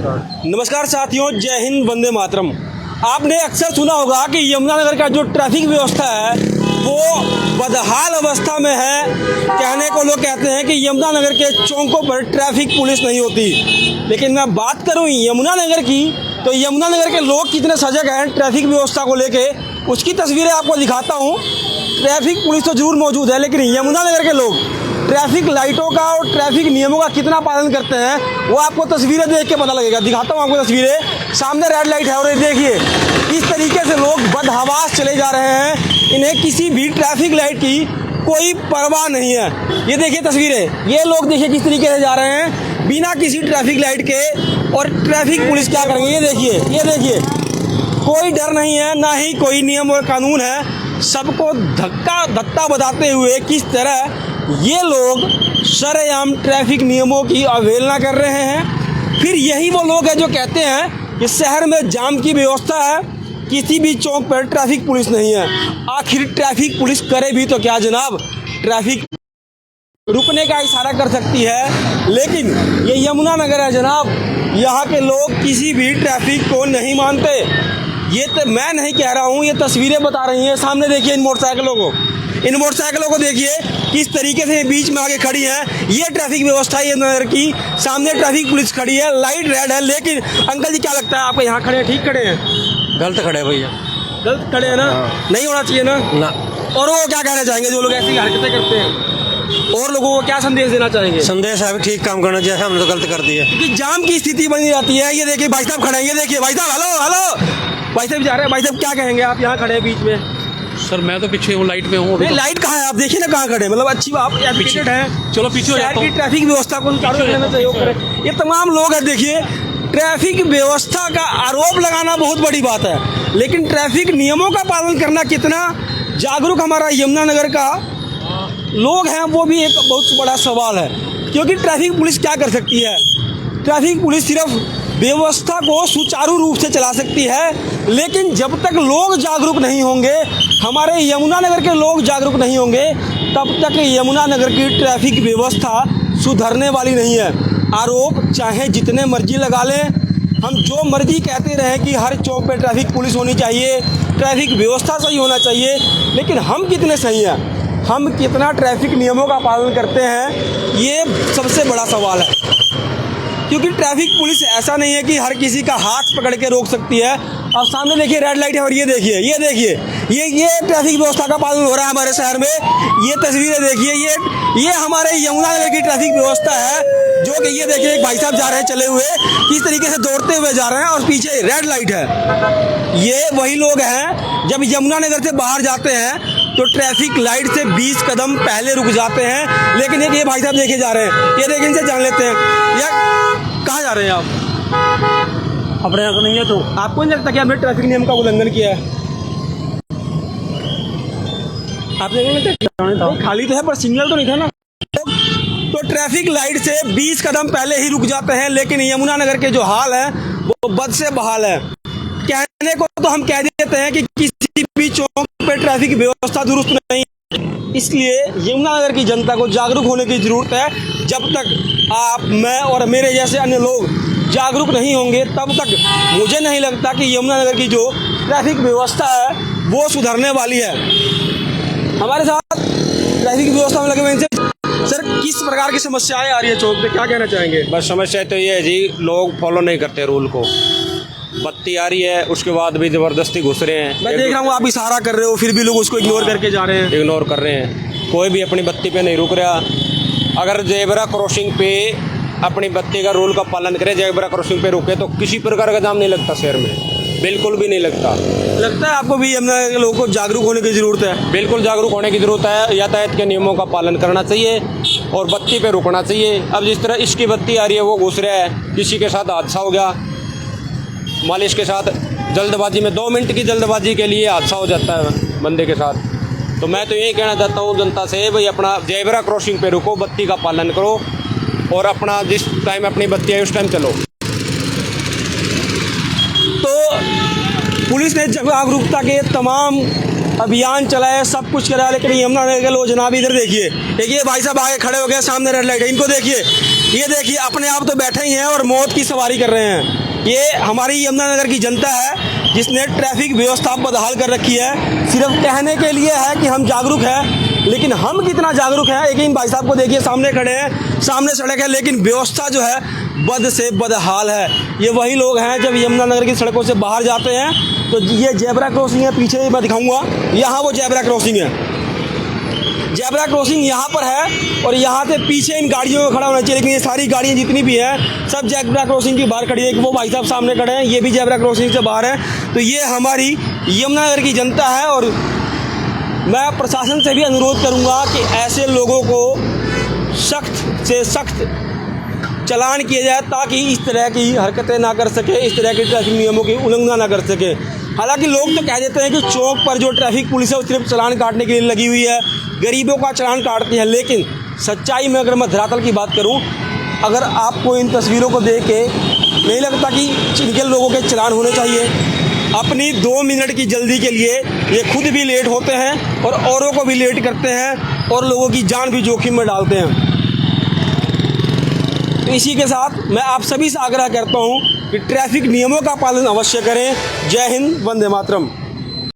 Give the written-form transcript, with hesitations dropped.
नमस्कार साथियों, जय हिंद, वंदे मातरम। आपने अक्सर सुना होगा कि यमुनानगर का जो ट्रैफिक व्यवस्था है वो बदहाल अवस्था में है। कहने को लोग कहते हैं कि यमुनानगर के चौकों पर ट्रैफिक पुलिस नहीं होती, लेकिन मैं बात करूं यमुनानगर की तो यमुनानगर के लोग कितने सजग हैं ट्रैफिक व्यवस्था को लेके, उसकी तस्वीरें आपको दिखाता हूं। ट्रैफिक पुलिस तो जरूर मौजूद है, लेकिन यमुनानगर के लोग ट्रैफिक लाइटों का और ट्रैफिक नियमों का कितना पालन करते हैं वो आपको तस्वीरें देख के पता लगेगा। दिखाता हूँ आपको तस्वीरें। सामने रेड लाइट है और ये देखिए इस तरीके से लोग बदहवास चले जा रहे हैं। इन्हें किसी भी ट्रैफिक लाइट की कोई परवाह नहीं है। ये देखिए तस्वीरें, ये लोग देखिए किस तरीके से जा रहे हैं बिना किसी ट्रैफिक लाइट के। और ट्रैफिक पुलिस क्या करेंगे, ये देखिए कोई डर नहीं है, ना ही कोई नियम और कानून है। सबको धक्का बताते हुए किस तरह ये लोग सरेआम ट्रैफिक नियमों की अवहेलना कर रहे हैं। फिर यही वो लोग हैं जो कहते हैं कि शहर में जाम की व्यवस्था है, किसी भी चौक पर ट्रैफिक पुलिस नहीं है। आखिर ट्रैफिक पुलिस करे भी तो क्या जनाब, ट्रैफिक रुकने का इशारा कर सकती है, लेकिन ये यमुनानगर है जनाब, यहाँ के लोग किसी भी ट्रैफिक को नहीं मानते। ये तो मैं नहीं कह रहा हूँ, ये तस्वीरें बता रही हैं। सामने देखिए इन मोटरसाइकिलों को देखिए किस तरीके से बीच में आगे खड़ी है। ये ट्रैफिक व्यवस्था है नगर की। सामने ट्रैफिक पुलिस खड़ी है, लाइट रेड है। लेकिन अंकल जी क्या लगता है आपको, यहाँ खड़े हैं ठीक खड़े हैं? गलत खड़े भैया, गलत खड़े हैं ना? नहीं होना चाहिए ना। और वो क्या कहना चाहेंगे जो लोग ऐसी हरकतें करते हैं, और लोगों को क्या संदेश देना चाहेंगे? संदेश है ठीक काम करना चाहिए, हमने तो गलत कर दिया क्योंकि जाम की स्थिति बनी जाती है। ये देखिए भाई साहब खड़े हैं, ये देखिए भाई साहब, हेलो भाई साहब जा रहे हैं। भाई साहब क्या कहेंगे, आप यहाँ खड़े हैं बीच में? सर मैं तो पीछे हूँ, लाइट में हूँ। लाइट कहाँ है? आप देखिए ना कहाँ खड़े, मतलब अच्छी आप एजुकेटेड हैं, चलो पीछे हो जाता हूँ। ट्रैफिक व्यवस्था को सुचारू रखने में सहयोग करें। ये तमाम लोग हैं। देखिए ट्रैफिक व्यवस्था का आरोप लगाना बहुत बड़ी बात है, लेकिन ट्रैफिक नियमों का पालन करना कितना जागरूक हमारा यमुनानगर का लोग हैं वो भी एक बहुत बड़ा सवाल है। क्योंकि ट्रैफिक पुलिस क्या कर सकती है? ट्रैफिक पुलिस सिर्फ व्यवस्था को सुचारू रूप से चला सकती है, लेकिन जब तक लोग जागरूक नहीं होंगे, हमारे यमुनानगर के लोग जागरूक नहीं होंगे, तब तक यमुनानगर की ट्रैफिक व्यवस्था सुधरने वाली नहीं है। आरोप चाहे जितने मर्जी लगा लें, हम जो मर्जी कहते रहें कि हर चौक पे ट्रैफिक पुलिस होनी चाहिए, ट्रैफिक व्यवस्था सही होना चाहिए, लेकिन हम कितने सही हैं, हम कितना ट्रैफिक नियमों का पालन करते हैं, ये सबसे बड़ा सवाल है। क्योंकि ट्रैफिक पुलिस ऐसा नहीं है कि हर किसी का हाथ पकड़ के रोक सकती है। अब सामने देखिए रेड लाइट है और ये देखिए ये ट्रैफिक व्यवस्था का पालन हो रहा है हमारे शहर में। ये तस्वीरें देखिए, ये हमारे यमुनानगर की ट्रैफिक व्यवस्था है, जो कि ये देखिए एक भाई साहब जा रहे हैं चले हुए, किस तरीके से दौड़ते हुए जा रहे हैं और पीछे रेड लाइट है। ये वही लोग हैं जब यमुनानगर से बाहर जाते हैं तो ट्रैफिक लाइट से 20 कदम पहले रुक जाते हैं। लेकिन ये भाई साहब देखे जा रहे हैं, ये देखिए इनसे जान लेते हैं। या कहाँ जा रहे हैं आप? अपने यहाँ नहीं है तो आपको नहीं लगता कि आपने ट्रैफिक नियम का उल्लंघन किया है? आपने नहीं लगता? खाली तो है पर सिग्नल तो नहीं था ना। तो ट्रैफिक लाइट से 20 कदम पहले ही रुक जाते हैं, लेकिन यमुनानगर के जो हाल है वो बद से बहाल है। कहने को तो हम कह देते हैं कि किसी भी चौक पे ट्रैफिक व्यवस्था दुरुस्त नहीं, इसलिए यमुनानगर की जनता को जागरूक होने की ज़रूरत है। जब तक आप, मैं और मेरे जैसे अन्य लोग जागरूक नहीं होंगे, तब तक मुझे नहीं लगता कि यमुनानगर की जो ट्रैफिक व्यवस्था है वो सुधरने वाली है। हमारे साथ ट्रैफिक व्यवस्था में लगे हुए हैं सर, किस प्रकार की समस्याएं आ रही है चौक पे, क्या कहना चाहेंगे? बस समस्या तो ये है जी, लोग फॉलो नहीं करते रूल को। बत्ती आ रही है उसके बाद भी ज़बरदस्ती घुस रहे हैं। मैं देख रहा हूँ आप इशारा कर रहे हो, फिर भी लोग उसको इग्नोर करके जा रहे हैं। इग्नोर कर रहे हैं, कोई भी अपनी बत्ती पे नहीं रुक रहा। अगर जेब्रा क्रॉसिंग पे अपनी बत्ती का रूल का पालन करे, जेब्रा क्रॉसिंग पे रुके, तो किसी प्रकार का जाम नहीं लगता शहर में, बिल्कुल भी नहीं लगता। लगता है आपको भी यमुनानगर के लोगों को जागरूक होने की ज़रूरत है? बिल्कुल जागरूक होने की ज़रूरत है। यातायात के नियमों का पालन करना चाहिए और बत्ती पे रुकना चाहिए। अब जिस तरह इसकी बत्ती आ रही है वो घुस रहा है, किसी के साथ हादसा हो गया, मालिश के साथ जल्दबाजी में 2 मिनट की जल्दबाजी के लिए हादसा हो जाता है बंदे के साथ। तो मैं तो यही कहना चाहता हूँ जनता से, भाई अपना जेब्रा क्रॉसिंग पे रुको, बत्ती का पालन करो और अपना जिस टाइम अपनी बत्ती है उस टाइम चलो। तो पुलिस ने जागरूकता के तमाम अभियान चलाए, सब कुछ कराया, लेकिन यमुनानगर के लोग जनाब इधर देखिए भाई साहब आगे खड़े हो गए, सामने रेड लाइट है, इनको देखिए ये देखिए अपने आप तो बैठे ही हैं और मौत की सवारी कर रहे हैं। ये हमारी यमुनानगर की जनता है जिसने ट्रैफिक व्यवस्था बदहाल कर रखी है। सिर्फ कहने के लिए है कि हम जागरूक हैं, लेकिन हम कितना जागरूक हैं। एक इन भाई साहब को देखिए, सामने खड़े हैं, सामने सड़क है, लेकिन व्यवस्था जो है बद से बदहाल है। ये वही लोग हैं जब यमुनानगर की सड़कों से बाहर जाते हैं तो ये जेब्रा क्रॉसिंग है, पीछे मैं दिखाऊंगा, यहाँ वो जेब्रा क्रॉसिंग है। जेब्रा क्रॉसिंग यहाँ पर है और यहाँ से पीछे इन गाड़ियों में खड़ा होना चाहिए, लेकिन ये सारी गाड़ियाँ जितनी भी हैं सब जेब्रा क्रॉसिंग के बाहर खड़ी है। वो भाई साहब सामने खड़े हैं, ये भी जेब्रा क्रॉसिंग से बाहर है। तो ये हमारी यमुनानगर की जनता है और मैं प्रशासन से भी अनुरोध करूँगा कि ऐसे लोगों को सख्त से सख्त चालान किया जाए ताकि इस तरह की हरकतें ना कर सके, इस तरह के ट्रैफिक नियमों की उल्लंघना ना कर सके। हालांकि लोग तो कह देते हैं कि चौक पर जो ट्रैफिक पुलिस है वो सिर्फ चालान काटने के लिए लगी हुई है, गरीबों का चालान काटती है, लेकिन सच्चाई में अगर मैं धरातल की बात करूं, अगर आपको इन तस्वीरों को देख के नहीं लगता कि इनके लोगों के चालान होने चाहिए? अपनी 2 मिनट की जल्दी के लिए ये खुद भी लेट होते हैं और औरों को भी लेट करते हैं और लोगों की जान भी जोखिम में डालते हैं। तो इसी के साथ मैं आप सभी से आग्रह करता हूं कि ट्रैफिक नियमों का पालन अवश्य करें। जय हिंद, वंदे मातरम।